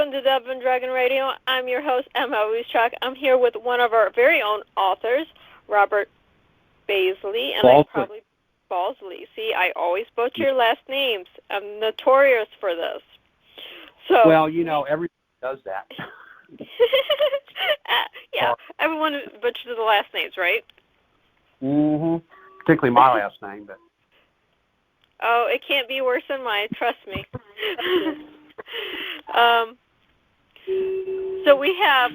Welcome to Dublin Dragon Radio. I'm your host, M.L.Ruscsak. I'm here with one of our very own authors, Robert Balsley, and I probably Balsley. See, I always butcher your last names. I'm notorious for this. So, well, you know, everybody does that. Yeah, everyone butchers the last names, right? Mm-hmm. Particularly my last name, but. Oh, it can't be worse than mine. Trust me. So we have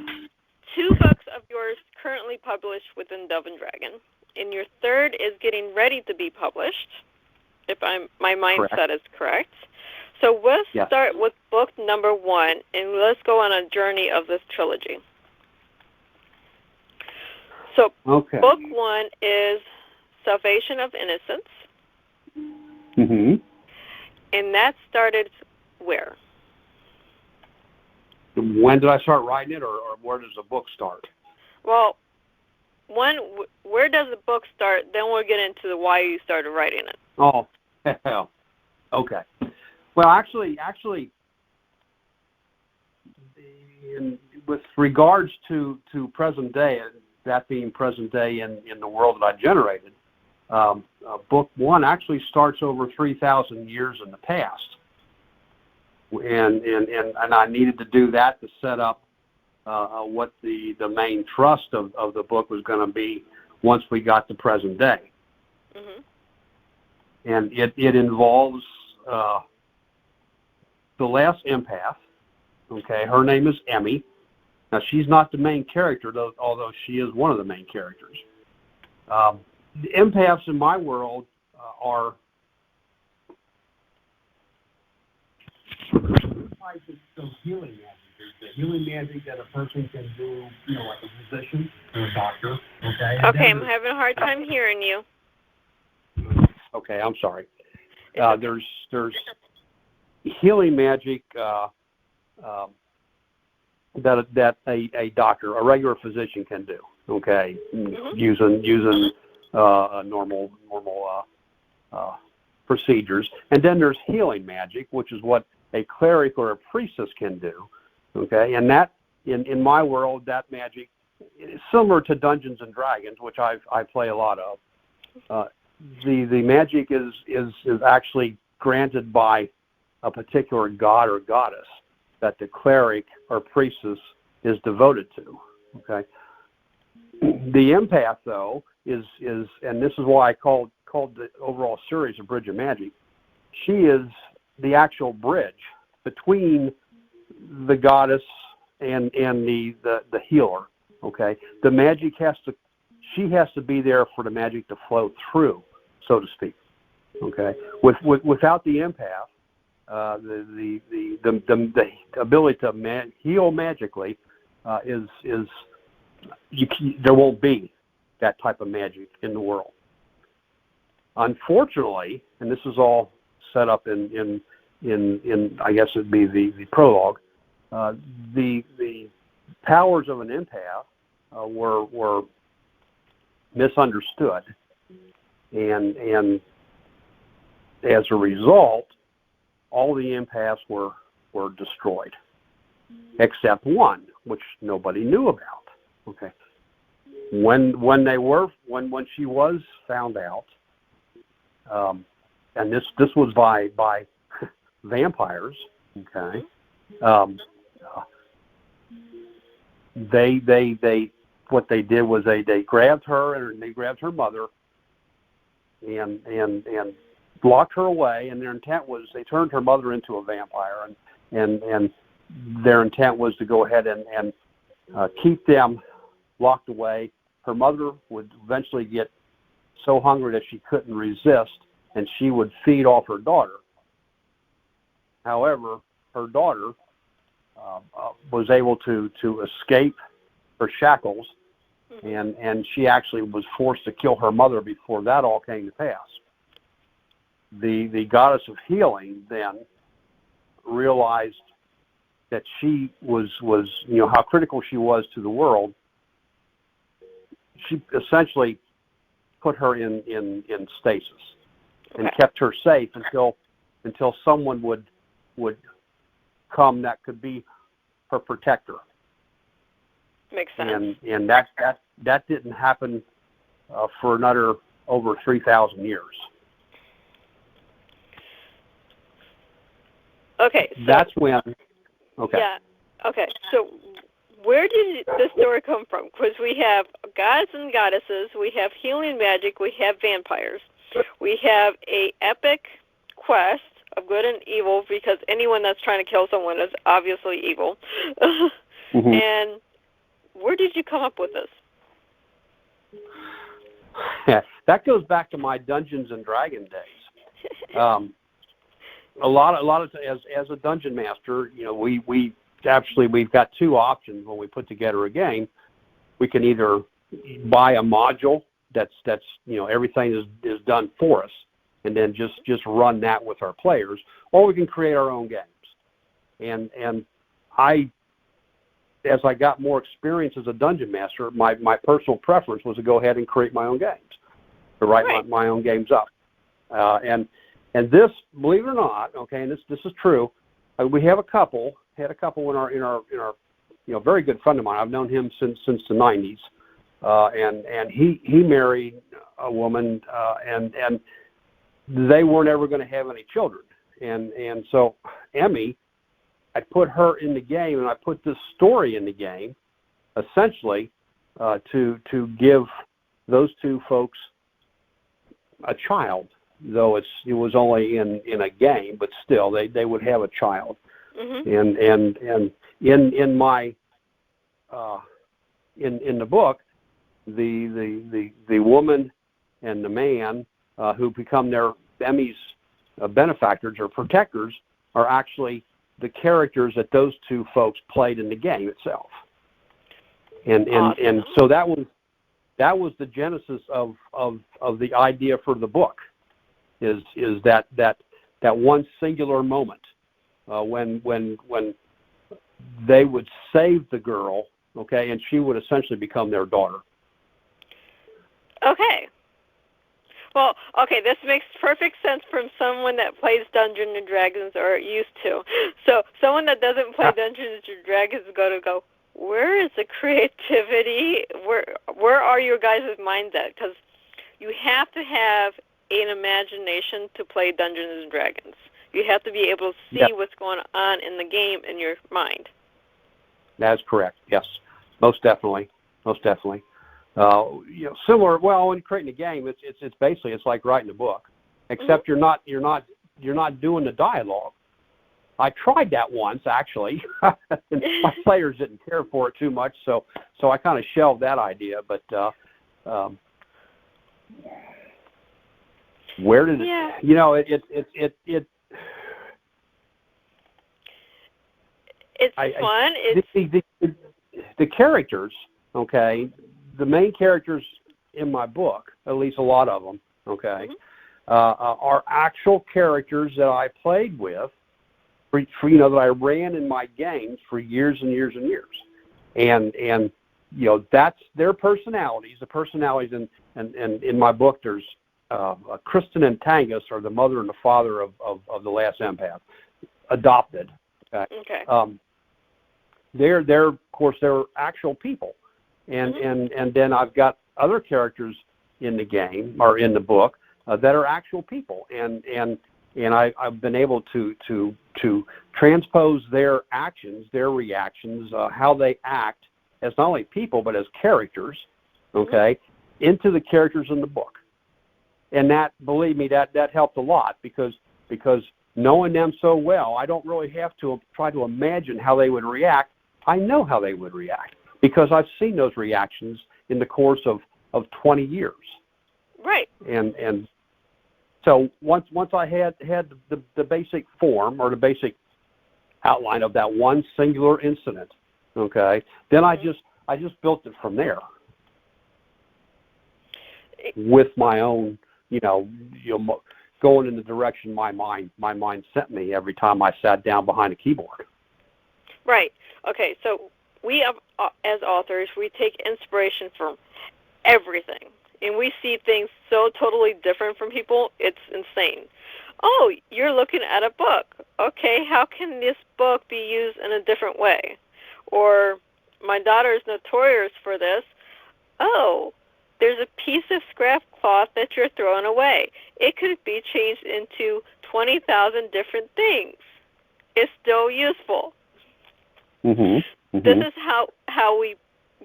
2 books of yours currently published within Dove and Dragon, and your third is getting ready to be published, if my mindset is correct. So let's start with book number 1, and let's go on a journey of this trilogy. So book 1 is Salvation of Innocence. Mm-hmm. And that started where? When did I start writing it, or where does the book start? Well, where does the book start? Then we'll get into why you started writing it. Oh, okay. Well, actually, with regards to present day, that being present day in the world that I generated, book 1 actually starts over 3,000 years in the past. And I needed to do that to set up what the main thrust of the book was going to be once we got to present day. Mm-hmm. And it involves the last empath. Okay, her name is Emmy. Now, she's not the main character, although she is one of the main characters. The empaths in my world are some healing magic. There's the healing magic that a person can do, you know, like a physician or a doctor. Okay, I'm having a hard time hearing you. Okay, I'm sorry. There's healing magic that a doctor, a regular physician, can do. Okay, mm-hmm. using normal procedures, and then there's healing magic, which is what a cleric or a priestess can do. Okay, and that in my world, that magic is similar to Dungeons and Dragons, which I play a lot of. The magic is actually granted by a particular god or goddess that the cleric or priestess is devoted to. Okay. The empath, though, is and this is why I called the overall series a Bridge of Magic. She is the actual bridge between the goddess and the healer. Okay, the magic she has to be there for the magic to flow through, so to speak. Okay, without the empath, the ability to heal magically there won't be that type of magic in the world. Unfortunately, and this is all set up in I guess it'd be the prologue. The powers of an empath were misunderstood, and as a result, all the empaths were destroyed, except one, which nobody knew about. Okay, when she was found out, and this was by vampires. Okay, they what they did was they grabbed her and they grabbed her mother and locked her away, and their intent was they turned her mother into a vampire, and their intent was to go ahead and keep them locked away. Her mother would eventually get so hungry that she couldn't resist, and she would feed off her daughter. However, her daughter was able to escape her shackles, and she actually was forced to kill her mother before that all came to pass. The goddess of healing then realized that she was how critical she was to the world. She essentially put her in stasis and kept her safe until someone would come that could be her protector. Makes sense. And that didn't happen for another over 3,000 years. Okay. So, that's when. Okay. Yeah. Okay. So where did this story come from? Because we have gods and goddesses, we have healing magic, we have vampires, we have a epic quest of good and evil, because anyone that's trying to kill someone is obviously evil. Mm-hmm. And where did you come up with this? Yeah, that goes back to my Dungeons and Dragons days. A lot of as a dungeon master, we've got two options when we put together a game. We can either buy a module that's everything is done for us, and then just run that with our players, or we can create our own games. And as I got more experience as a dungeon master, my personal preference was to go ahead and create my own games, to write my own games up. And this, believe it or not, okay, and this is true. We had a couple in our very good friend of mine. I've known him since the 90s, and he married a woman, and they weren't ever going to have any children, and so Emmy, I put her in the game, and I put this story in the game, essentially, to give those two folks a child, though it was only in a game, but still they would have a child. Mm-hmm. And in my in the book, the woman and the man who become their Emmy's benefactors or protectors are actually the characters that those two folks played in the game itself. And awesome. And so that was the genesis of the idea for the book, is that one singular moment when they would save the girl, okay, and she would essentially become their daughter. Okay. Well, okay, this makes perfect sense from someone that plays Dungeons and Dragons, or used to. So someone that doesn't play Dungeons and Dragons is going to go, where is the creativity? Where are your guys' minds at? Because you have to have an imagination to play Dungeons and Dragons. You have to be able to see what's going on in the game in your mind. That's correct. Yes, most definitely. Similar. Well, when creating a game, it's basically like writing a book, except mm-hmm. you're not doing the dialogue. I tried that once actually, and my players didn't care for it too much, so I kind of shelved that idea. But where did it? It's fun. The characters, okay. The main characters in my book, at least a lot of them, okay, mm-hmm. Are actual characters that I played with, that I ran in my games for years and years and years, and that's their personalities. The personalities in my book, there's Kristen and Tangus are the mother and the father of the last empath, adopted. Okay. They're of course they're actual people. And then I've got other characters in the game or in the book that are actual people, and I've been able to transpose their actions, their reactions, how they act as not only people but as characters, okay, into the characters in the book. And that, believe me, that helped a lot because knowing them so well, I don't really have to try to imagine how they would react. I know how they would react, because I've seen those reactions in the course of 20 years. Right. And so once I had the basic form or the basic outline of that one singular incident, okay, then I just built it from there with my own, going in the direction my mind sent me every time I sat down behind a keyboard. Right. Okay, so we, as authors, we take inspiration from everything, and we see things so totally different from people, it's insane. Oh, you're looking at a book. Okay, how can this book be used in a different way? Or my daughter is notorious for this. Oh, there's a piece of scrap cloth that you're throwing away. It could be changed into 20,000 different things. It's still useful. Mm-hmm. This is how we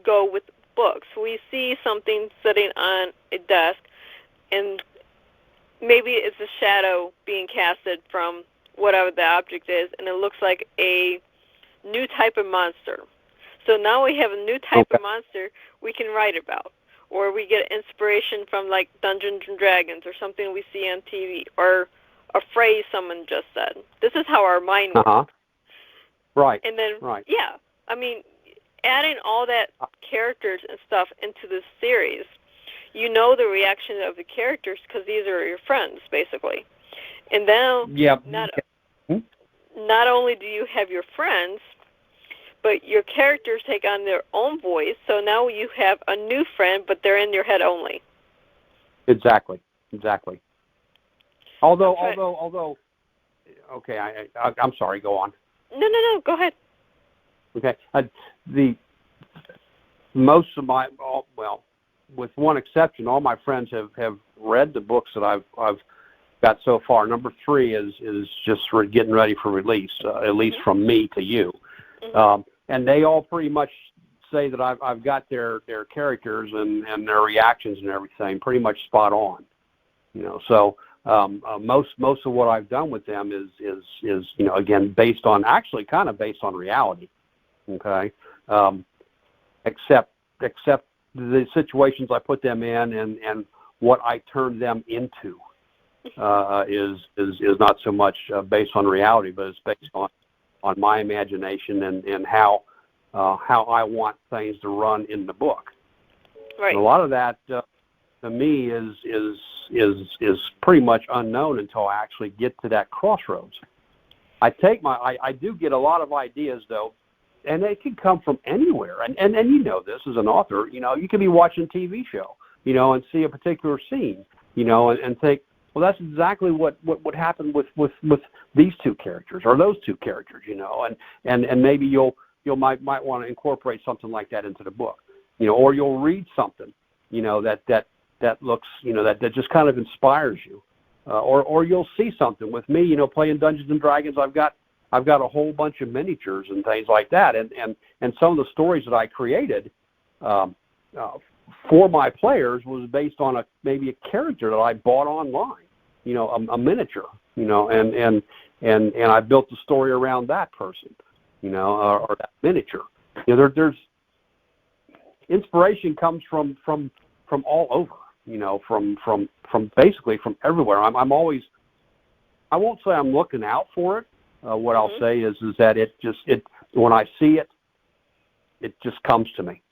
go with books. We see something sitting on a desk, and maybe it's a shadow being casted from whatever the object is, and it looks like a new type of monster. So now we have a new type of monster we can write about. Or we get inspiration from, like, Dungeons and Dragons or something we see on TV, or a phrase someone just said. This is how our mind works. Right. And then, right. Yeah, I mean, adding all that characters and stuff into this series, you know the reaction of the characters because these are your friends, basically. And then not only do you have your friends, but your characters take on their own voice, so now you have a new friend, but they're in your head only. Exactly. Although, okay, I'm sorry, go on. No, go ahead. Okay, most of my, well, with one exception, all my friends have read the books that I've got so far. Number 3 is just getting ready for release, at least from me to you. And they all pretty much say that I've got their characters and their reactions and everything pretty much spot on. So most of what I've done with them is again based on based on reality. Okay, except the situations I put them in and what I turn them into is not so much based on reality, but it's based on my imagination and how I want things to run in the book. Right. And a lot of that to me is pretty much unknown until I actually get to that crossroads. I do get a lot of ideas though, and they can come from anywhere. And you know this as an author, you can be watching a TV show, and see a particular scene, and think, well, that's exactly what would happen with these two characters or those two characters, and maybe you might want to incorporate something like that into the book, or you'll read something, that looks, that just kind of inspires you, or you'll see something with me, playing Dungeons and Dragons. I've got a whole bunch of miniatures and things like that, and some of the stories that I created for my players was based on maybe a character that I bought online, a miniature, and I built the story around that person, or that miniature. There's inspiration comes from all over, from basically from everywhere. I'm always, I won't say I'm looking out for it. What I'll say is that it when I see it, it just comes to me.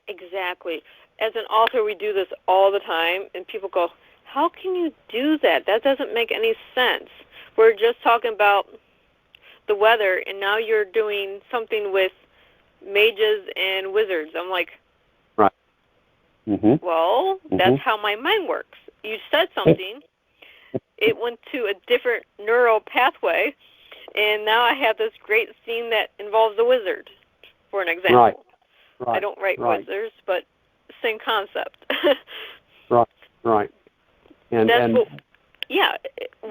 Exactly. As an author, we do this all the time, and people go, how can you do that? That doesn't make any sense. We're just talking about the weather, and now you're doing something with mages and wizards. I'm like, right. Well, that's how my mind works. You said something, it went to a different neural pathway, and now I have this great scene that involves a wizard, for an example. Right. I don't write wizards, but same concept. Right. And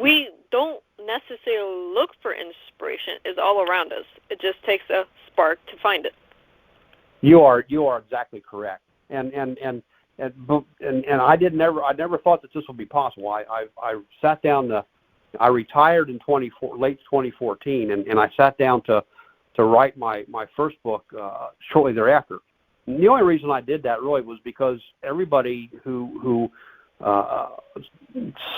we don't necessarily look for inspiration. It's all around us. It just takes a spark to find it. You are exactly correct. And I never thought that this would be possible. I sat down I retired in late 2014, and I sat down to write my first book shortly thereafter. And the only reason I did that really was because everybody who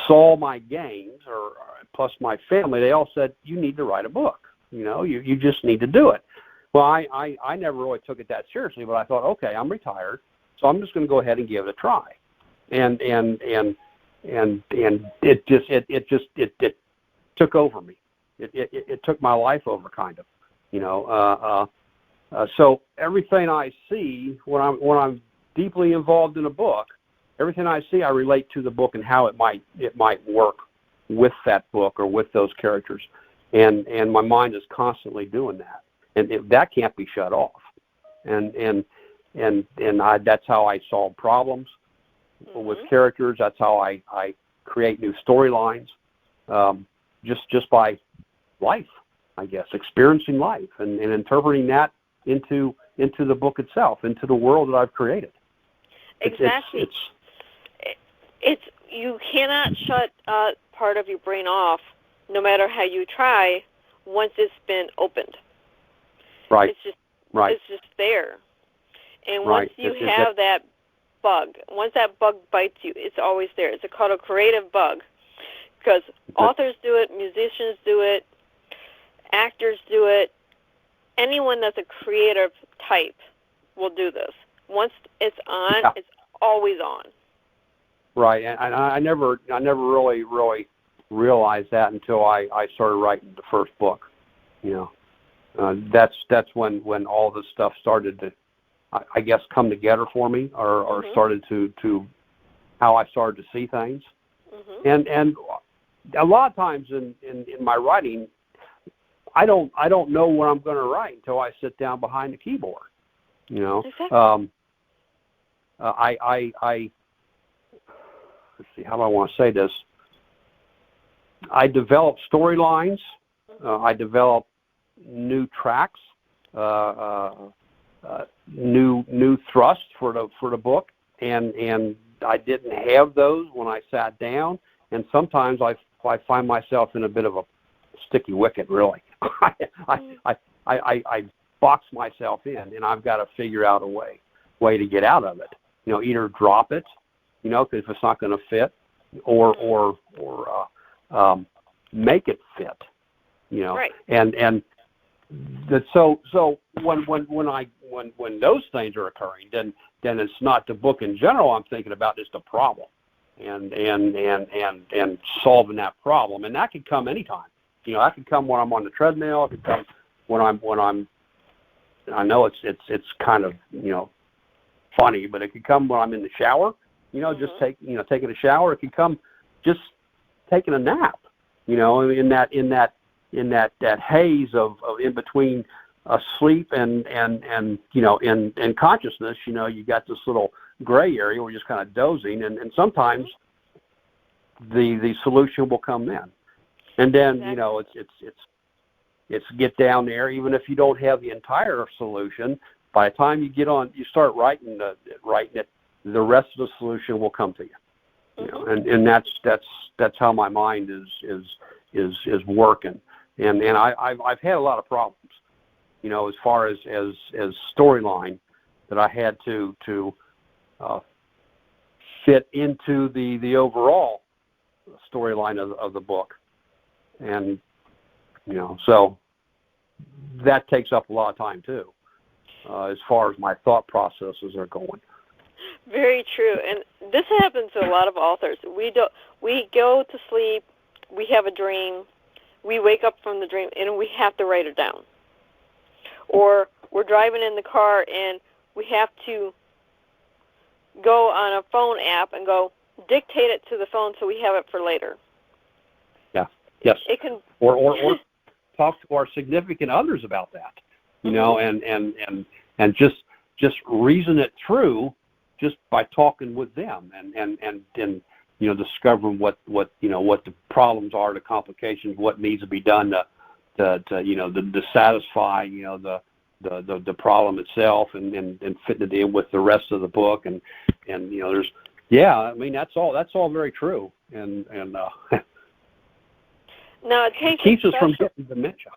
saw my games, or plus my family, they all said, you need to write a book. You just need to do it. Well, I never really took it that seriously, but I thought, okay, I'm retired, so I'm just going to go ahead and give it a try. And it just took over me. It took my life over, kind of. So everything I see when I'm deeply involved in a book, everything I see, I relate to the book and how it might work with that book or with those characters, and my mind is constantly doing that. that can't be shut off. And that's how I solve problems with characters. That's how I create new storylines, just by life, I guess, experiencing life and interpreting that into the book itself, into the world that I've created. Exactly. It's you cannot shut part of your brain off, no matter how you try, once it's been opened. Right. It's just there. And once you have that bug, once that bug bites you, it's always there. It's called a creative bug, because authors do it, musicians do it, actors do it. Anyone that's a creative type will do this. Once it's on, it's always on. Right, and I never really realized that until I started writing the first book. That's when all this stuff started to, I guess, come together for me, or started to how I started to see things. And a lot of times in my writing, I don't know what I'm going to write until I sit down behind the keyboard. Exactly. Let's see, how do I want to say this? I develop storylines. I develop new tracks, new thrusts for the book, and I didn't have those when I sat down. And sometimes I find myself in a bit of a sticky wicket. Really, I box myself in, and I've got to figure out a way to get out of it. Either drop it, because if it's not going to fit, or make it fit. Right. And so when those things are occurring, then it's not the book in general I'm thinking about, it's the problem, and solving that problem, and that could come anytime. That could come when I'm on the treadmill. It could come when I'm. I know it's kind of funny, but it could come when I'm in the shower. Just taking a shower. It could come just taking a nap. In that haze of in between sleep and consciousness. You got this little gray area where you're just kind of dozing, and sometimes the solution will come then. And then, it's get down there. Even if you don't have the entire solution, by the time you start writing it, the rest of the solution will come to you. And that's how my mind is working. And I've had a lot of problems, as far as storyline that I had to fit into the overall storyline of the book. And, so that takes up a lot of time too, as far as my thought processes are going. Very true. And this happens to a lot of authors. We go to sleep, we have a dream, we wake up from the dream, and we have to write it down. Or we're driving in the car, and we have to go on a phone app and go dictate it to the phone so we have it for later. Yeah. Yes. It can. Or talk to our significant others about that. And just reason it through, just by talking with them and discovering what the problems are, the complications, what needs to be done to satisfy the problem itself, and fitting it in with the rest of the book, and there's that's all very true, and now it keeps us from getting dementia.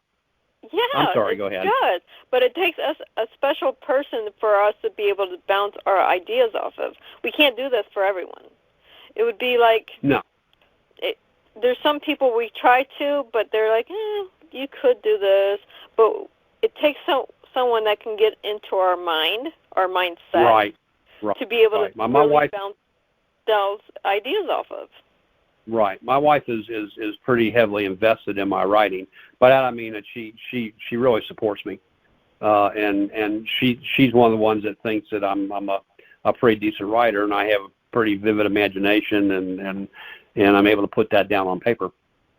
Yeah, I'm sorry, go ahead. Good, but it takes us a special person for us to be able to bounce our ideas off of. We can't do this for everyone. It would be like, no. There's some people we try to, but they're like, you could do this. But it takes someone that can get into our mind, our mindset, right. to be able to really bounce those ideas off of. Right. My wife is pretty heavily invested in my writing, by that I mean that she really supports me, and she's one of the ones that thinks that I'm a pretty decent writer, and I have a pretty vivid imagination, and I'm able to put that down on paper.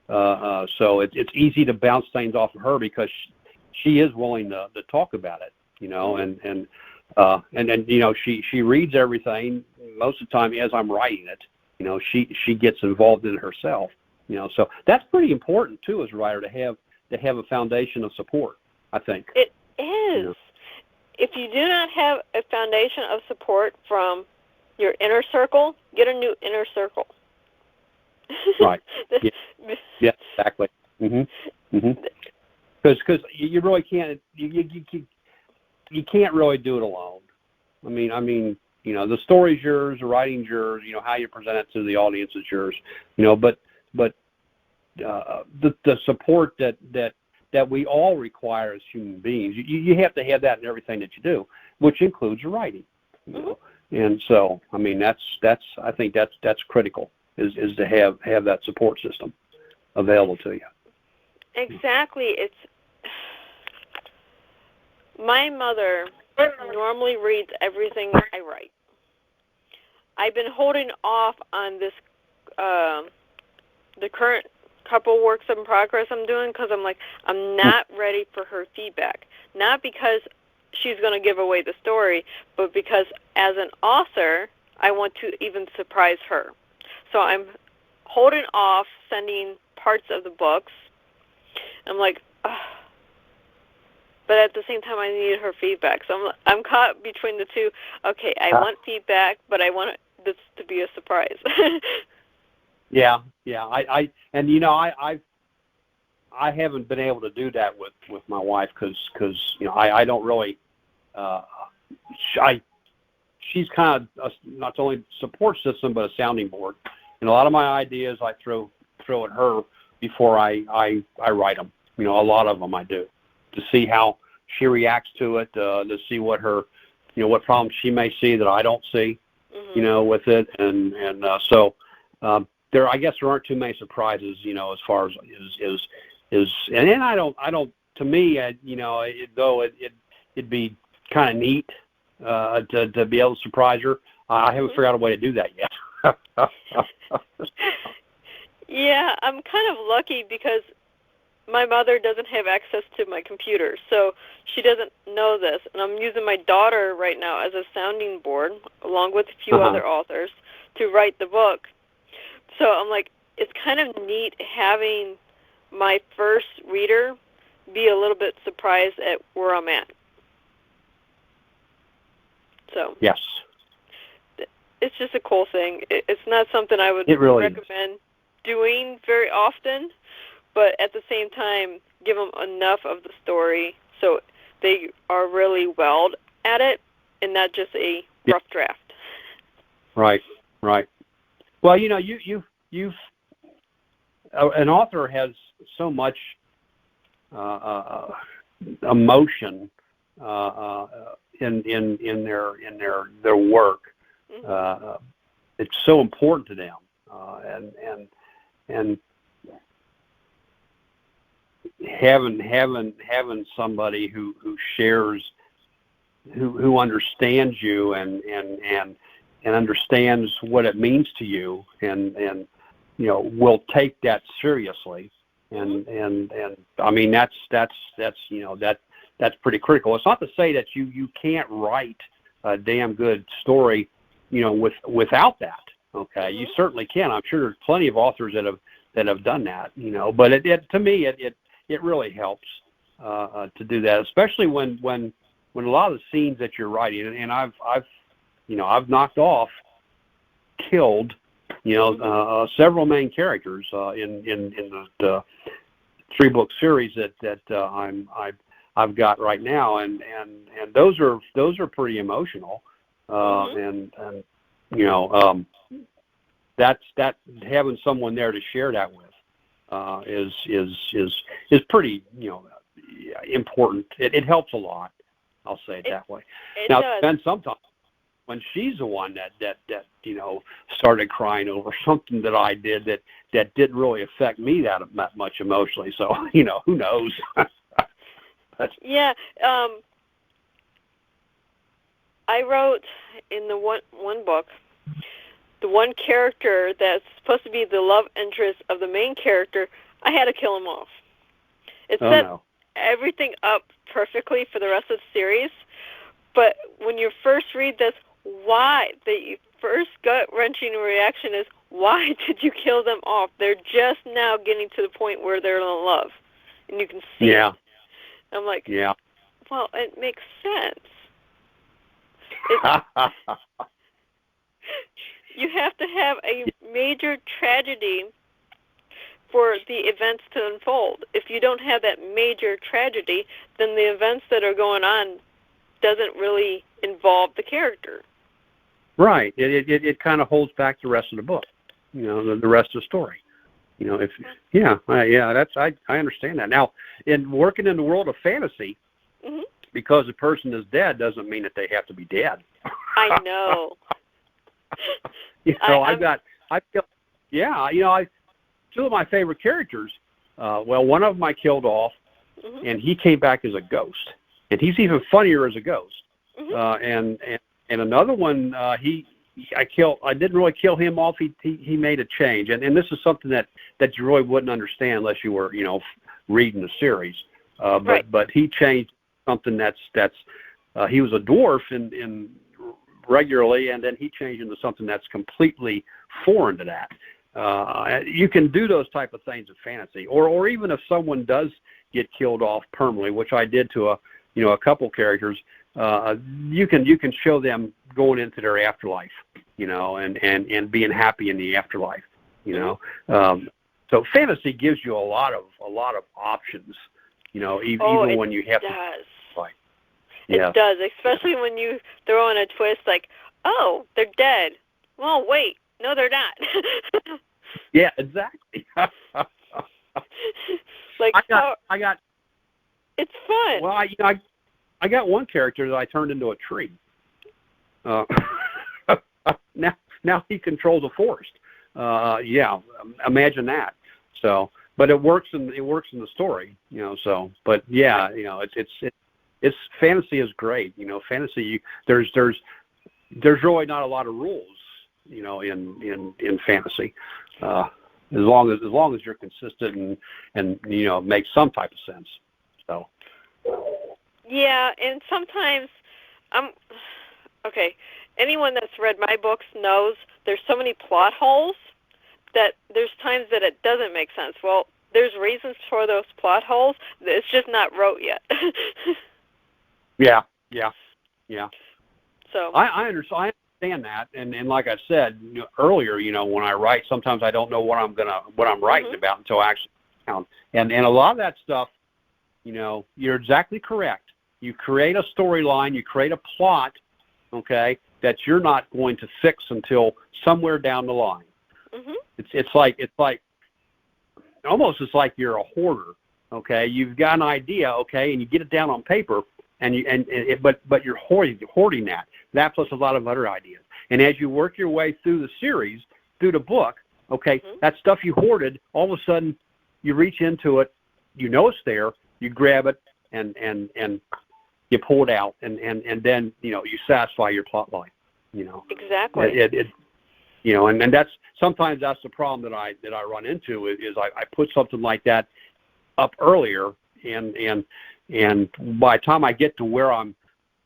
So it's easy to bounce things off of her, because she is willing to talk about it, you know, and then you know, she reads everything most of the time as I'm writing it. You know, she gets involved in it herself. You know, so that's pretty important too as a writer to have a foundation of support, I think. It is. You know? If you do not have a foundation of support from your inner circle, get a new inner circle. Right. Yeah, exactly. Because you really can't you can't really do it alone. I mean, you know, the story's yours, the writing's yours. You know, how you present it to the audience is yours. You know, but the support that we all require as human beings, you have to have that in everything that you do, which includes your writing. You know? And so, I mean, I think that's critical is to have that support system available to you. Exactly. It's my mother normally reads everything I write. I've been holding off on this the current couple works in progress I'm doing because I'm like, I'm not ready for her feedback. Not because she's going to give away the story, but because as an author, I want to even surprise her. So I'm holding off sending parts of the books. I'm like, ugh. But at the same time, I need her feedback. So I'm caught between the two. Okay, I want feedback, but I want this to be a surprise. Yeah. I you know, I haven't been able to do that with my wife because you know I don't really she's kind of not only a support system but a sounding board, and a lot of my ideas I throw at her before I write them. You know, a lot of them I do to see how she reacts to it, to see what her, you know, what problems she may see that I don't see, you know, with it, and so. I guess there aren't too many surprises, you know, as far as and I don't. To me, you know, it'd be kind of neat to be able to surprise her. I haven't figured out a way to do that yet. Yeah, I'm kind of lucky because my mother doesn't have access to my computer, so she doesn't know this, and I'm using my daughter right now as a sounding board, along with a few other authors, to write the book. So I'm like, it's kind of neat having my first reader be a little bit surprised at where I'm at. So yes, it's just a cool thing. It's not something I would recommend doing very often, but at the same time, give them enough of the story so they are really welled at it and not just a rough draft. Right. Well, you know, you've an author has so much emotion in their work. It's so important to them, and having somebody who shares, who understands you and understands what it means to you, and you know, will take that seriously, and I mean that's you know that's pretty critical. It's not to say that you can't write a damn good story, you know, without that. Okay, you certainly can. I'm sure there's plenty of authors that have done that, you know. But it to me it really helps to do that, especially when a lot of the scenes that you're writing, and I've knocked off, killed, you know, several main characters in the 3-book series that I've got right now, and those are pretty emotional, and you know, that having someone there to share that with is pretty, you know, important. It helps a lot. I'll say it that way. Now, then sometimes when she's the one that you know started crying over something that I did that didn't really affect me that much emotionally. So you know, who knows? Yeah, I wrote in the one book, the one character that's supposed to be the love interest of the main character, I had to kill him off. It everything up perfectly for the rest of the series. But when you first read this, why? The first gut-wrenching reaction is, why did you kill them off? They're just now getting to the point where they're in love. And you can see it. I'm like, well, it makes sense. You have to have a major tragedy for the events to unfold. If you don't have that major tragedy, then the events that are going on doesn't really involve the character. Right. It kind of holds back the rest of the book, the rest of the story. I understand that. Now, in working in the world of fantasy, because a person is dead doesn't mean that they have to be dead. I know. Two of my favorite characters, one of them I killed off, and he came back as a ghost, and he's even funnier as a ghost. And another one, I didn't really kill him off. He made a change, and this is something that you really wouldn't understand unless you were reading the series. But he changed something that's he was a dwarf in regularly, and then he changed into something that's completely foreign to that. You can do those type of things in fantasy, or even if someone does get killed off permanently, which I did to a couple characters. You can show them going into their afterlife, and being happy in the afterlife, So fantasy gives you a lot of options, even when you have to. It does, especially when you throw in a twist like, oh, they're dead. Well, wait, no, they're not. Yeah, exactly. I got. It's fun. Well, I got one character that I turned into a tree. Now he controls a forest. Imagine that. So, but it works in the story, But it's fantasy is great. Fantasy. There's really not a lot of rules, in fantasy. As long as you're consistent and make some type of sense. So. Yeah, and sometimes anyone that's read my books knows there's so many plot holes that there's times that it doesn't make sense. Well, there's reasons for those plot holes. It's just not wrote yet. Yeah. So I understand that, and like I said earlier, when I write, sometimes I don't know what I'm writing about until I actually count. And a lot of that stuff, you're exactly correct. You create a storyline, you create a plot, okay, that you're not going to fix until somewhere down the line. It's like you're a hoarder, okay. You've got an idea, okay, and you get it down on paper, but you're hoarding that plus a lot of other ideas. And as you work your way through the series, through the book, okay, that stuff you hoarded, all of a sudden you reach into it, it's there, you grab it, and you pull it out, and then you satisfy your plot line. Exactly. And that's sometimes that's the problem that I run into is I put something like that up earlier, and by the time I get to where I'm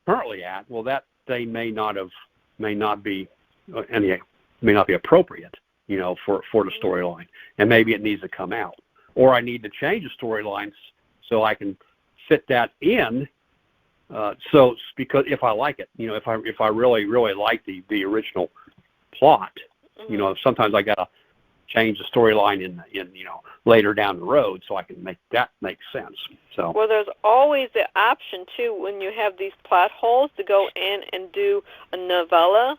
currently at, well, that thing may not be appropriate, for the storyline, and maybe it needs to come out, or I need to change the storylines so I can fit that in. Because if I like it, if I really like the original plot, sometimes I gotta change the storyline in later down the road so I can make that make sense. So well, there's always the option too when you have these plot holes to go in and do a novella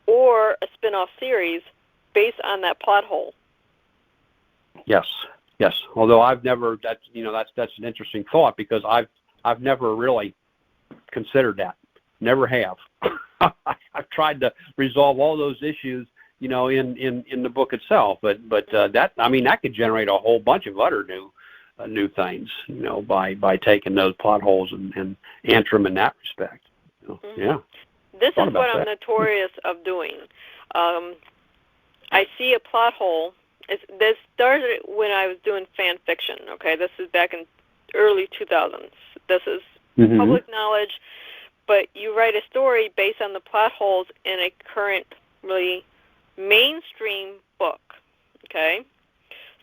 or a spin-off series based on that plot hole. Yes. Although I've never that's an interesting thought because I've never really considered that. Never have. I've tried to resolve all those issues, in the book itself, but that could generate a whole bunch of other new things, by taking those plot holes and answer them in that respect. Yeah. This is what I'm notorious of doing. I see a plot hole. This started when I was doing fan fiction. Okay, this is back in early 2000s. This is public knowledge, but you write a story based on the plot holes in a currently mainstream book, okay?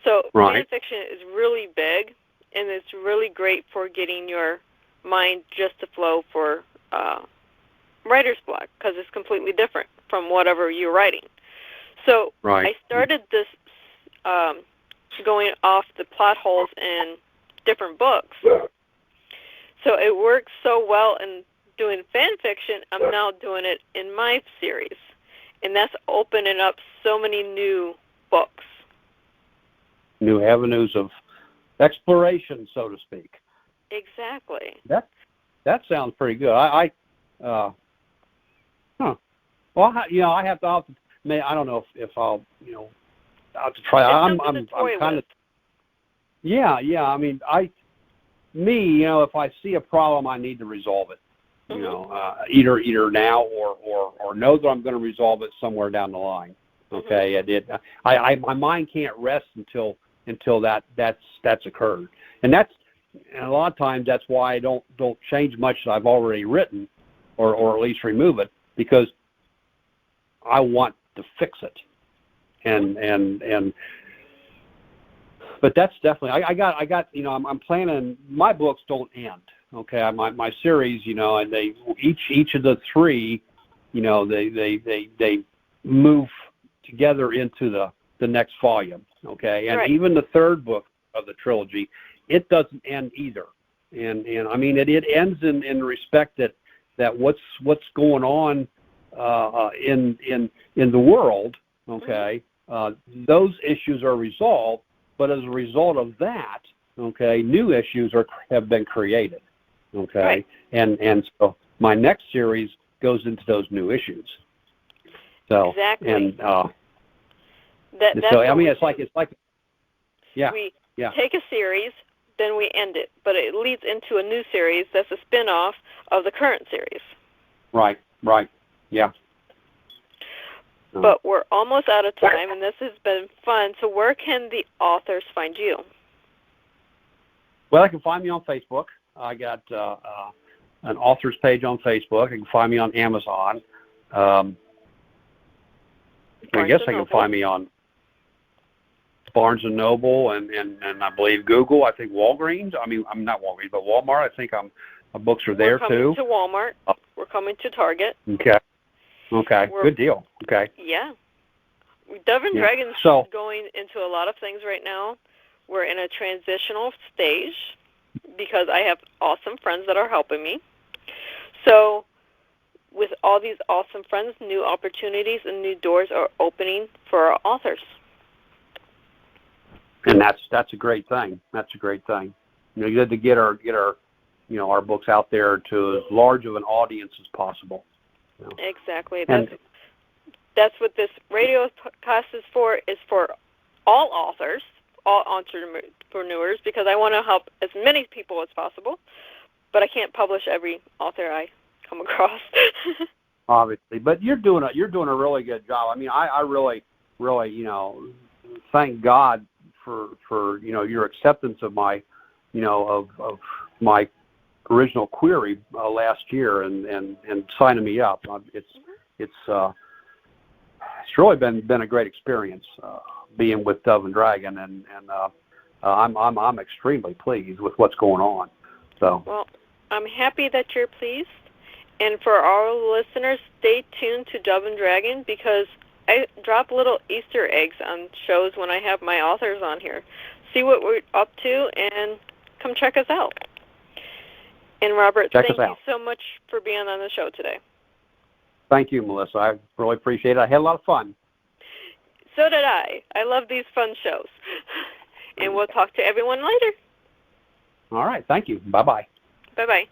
So fan fiction is really big, and it's really great for getting your mind just to flow for writer's block, because it's completely different from whatever you're writing. So I started this going off the plot holes in different books. So it works so well in doing fan fiction, I'm now doing it in my series. And that's opening up so many new books. New avenues of exploration, so to speak. Exactly. That sounds pretty good. Well, I have to. I don't know if I'll. I'll have to try. I'm kind of. Yeah. I mean, if I see a problem, I need to resolve it. Either now or know that I'm going to resolve it somewhere down the line. Okay. My mind can't rest until that's occurred, and a lot of times that's why I don't change much that I've already written, or at least remove it, because I want to fix it, but that's definitely I got I'm planning. My books don't end. Okay, my series, and they each of the three, they move together into the next volume. Okay, and even the third book of the trilogy, it doesn't end either. And I mean it ends in respect that what's going on in the world. Okay, those issues are resolved, but as a result of that, okay, new issues have been created. Okay, and so my next series goes into those new issues. So exactly. And that's so I mean it's like we take a series, then we end it, but it leads into a new series that's a spin-off of the current series. Right, yeah. But we're almost out of time, and this has been fun. So where can the authors find you? Well, they can find me on Facebook. I got an authors page on Facebook. You can find me on Amazon. I guess they can find me on Barnes & Noble and I believe Google. I think Walgreens. I mean, I'm not Walgreens, but Walmart. I think my books are there too. We're coming to Walmart. We're coming to Target. Okay. Good deal. Okay. Yeah. Dove and Dragons is going into a lot of things right now. We're in a transitional stage because I have awesome friends that are helping me. So with all these awesome friends, new opportunities and new doors are opening for our authors. And that's a great thing. That's a great thing. You got to get our books out there to as large of an audience as possible. Exactly. That's what this radio podcast is for all authors, all entrepreneurs, because I want to help as many people as possible, but I can't publish every author I come across. Obviously, but you're doing a really good job. I mean, I really thank God for your acceptance of my of my original query last year and signing me up. It's really been a great experience being with Dove and Dragon, and I'm extremely pleased with what's going on. So well, I'm happy that you're pleased, and for our listeners, stay tuned to Dove and Dragon because I drop little Easter eggs on shows when I have my authors on here. See what we're up to and come check us out. And Robert, thank you so much for being on the show today. Thank you, Melissa. I really appreciate it. I had a lot of fun. So did I. I love these fun shows. And we'll talk to everyone later. All right. Thank you. Bye-bye. Bye-bye.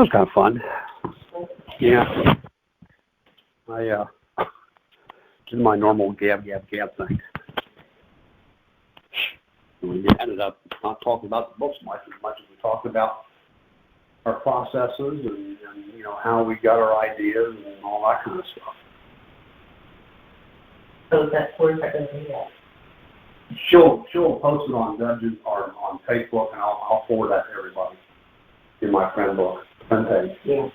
was kind of fun. Yeah. I did my normal gab thing. We ended up not talking about the books much as we talked about our processes and you know, how we got our ideas and all that kind of stuff. So that's where I can do that. She'll post it on Dungeons or on Facebook, and I'll forward that to everybody in my friend page. Yeah.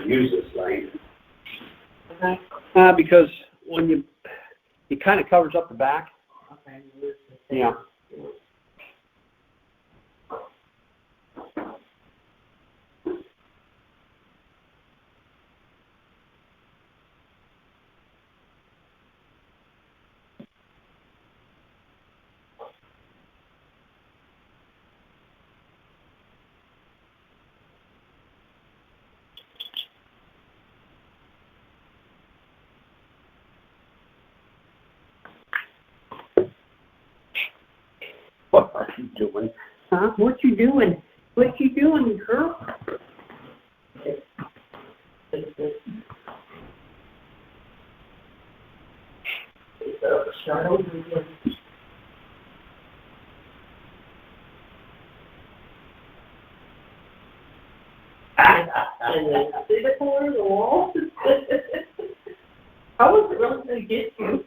Use this thing. Okay. Because when it kind of covers up the back. Okay. Yeah. What are you doing? Huh? What you doing? What you doing, girl? Start over again. And then see the corner of the wall? I wasn't really going to get you.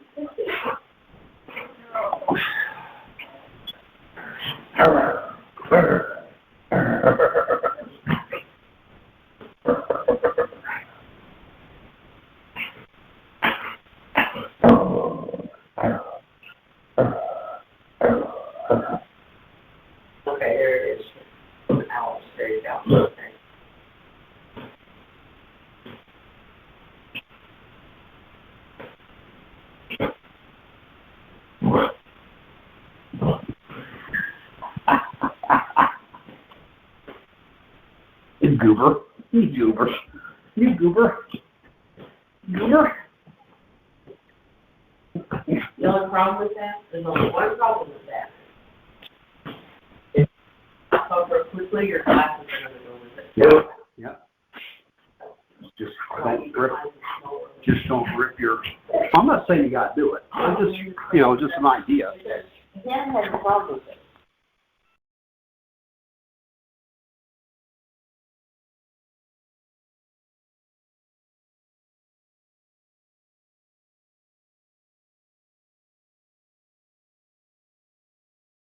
Okay, there it is. Ow, there you go. Okay. You goober. You goober. You goober. Goober. The only problem with that, there's only one problem with that. If you cover quickly, your glasses are going to go with it. Yeah. Just don't rip your. I'm not saying you got to do it. I'm just, just an idea. Dan has a problem with it.